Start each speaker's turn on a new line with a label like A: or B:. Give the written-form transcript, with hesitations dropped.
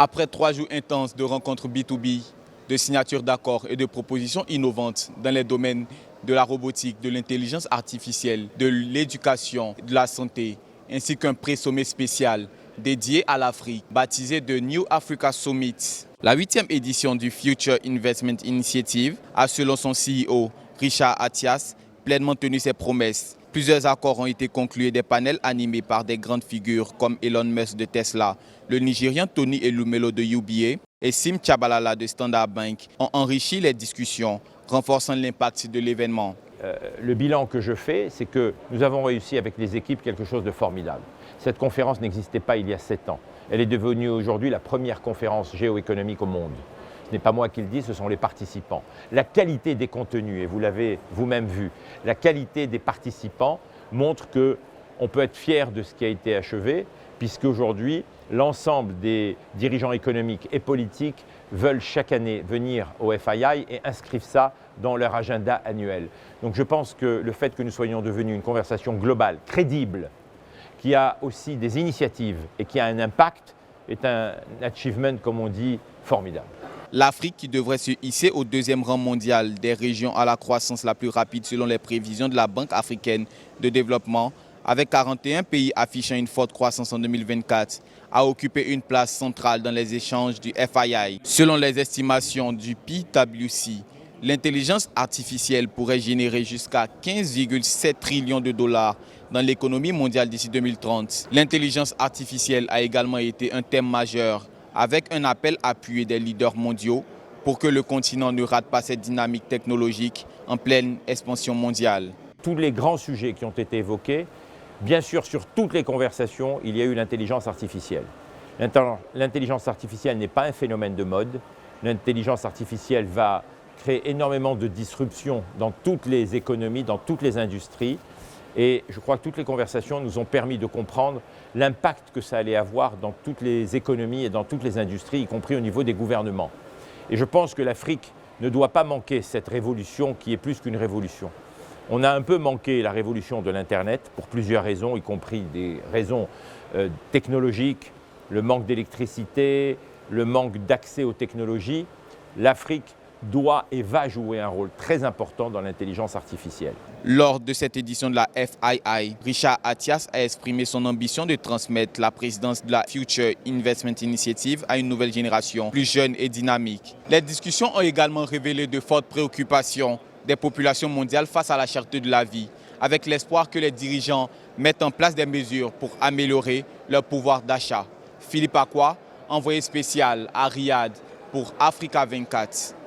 A: Après 3 jours intenses de rencontres B2B, de signatures d'accords et de propositions innovantes dans les domaines de la robotique, de l'intelligence artificielle, de l'éducation, de la santé, ainsi qu'un pré-sommet spécial dédié à l'Afrique, baptisé The New Africa Summit. La 8e édition du Future Investment Initiative a, selon son CEO, Richard Attias, pleinement tenu ses promesses. Plusieurs accords ont été conclus et des panels animés par des grandes figures comme Elon Musk de Tesla, le Nigérian Tony Elumelu de UBA et Sim Tshabalala de Standard Bank ont enrichi les discussions, renforçant l'impact de l'événement.
B: Le bilan que je fais, c'est que nous avons réussi avec les équipes quelque chose de formidable. Cette conférence n'existait pas il y a 7 ans. Elle est devenue aujourd'hui la première conférence géoéconomique au monde. Ce n'est pas moi qui le dis, ce sont les participants. La qualité des contenus, et vous l'avez vous-même vu, la qualité des participants montre qu'on peut être fier de ce qui a été achevé, puisqu'aujourd'hui, l'ensemble des dirigeants économiques et politiques veulent chaque année venir au FII et inscrivent ça dans leur agenda annuel. Donc je pense que le fait que nous soyons devenus une conversation globale, crédible, qui a aussi des initiatives et qui a un impact, est un achievement, comme on dit, formidable.
A: L'Afrique, qui devrait se hisser au 2e rang mondial des régions à la croissance la plus rapide selon les prévisions de la Banque africaine de développement, avec 41 pays affichant une forte croissance en 2024, a occupé une place centrale dans les échanges du FII. Selon les estimations du PwC, l'intelligence artificielle pourrait générer jusqu'à 15,7 trillions de dollars dans l'économie mondiale d'ici 2030. L'intelligence artificielle a également été un thème majeur, avec un appel appuyé des leaders mondiaux pour que le continent ne rate pas cette dynamique technologique en pleine expansion mondiale.
B: Tous les grands sujets qui ont été évoqués, bien sûr, sur toutes les conversations, il y a eu l'intelligence artificielle. L'intelligence artificielle n'est pas un phénomène de mode. L'intelligence artificielle va créer énormément de disruptions dans toutes les économies, dans toutes les industries. Et je crois que toutes les conversations nous ont permis de comprendre l'impact que ça allait avoir dans toutes les économies et dans toutes les industries, y compris au niveau des gouvernements. Et je pense que l'Afrique ne doit pas manquer cette révolution qui est plus qu'une révolution. On a un peu manqué la révolution de l'Internet pour plusieurs raisons, y compris des raisons technologiques, le manque d'électricité, le manque d'accès aux technologies. L'Afrique doit et va jouer un rôle très important dans l'intelligence artificielle.
A: Lors de cette édition de la FII, Richard Attias a exprimé son ambition de transmettre la présidence de la Future Investment Initiative à une nouvelle génération plus jeune et dynamique. Les discussions ont également révélé de fortes préoccupations des populations mondiales face à la cherté de la vie, avec l'espoir que les dirigeants mettent en place des mesures pour améliorer leur pouvoir d'achat. Philippe Akwa, envoyé spécial à Riyad pour Africa 24.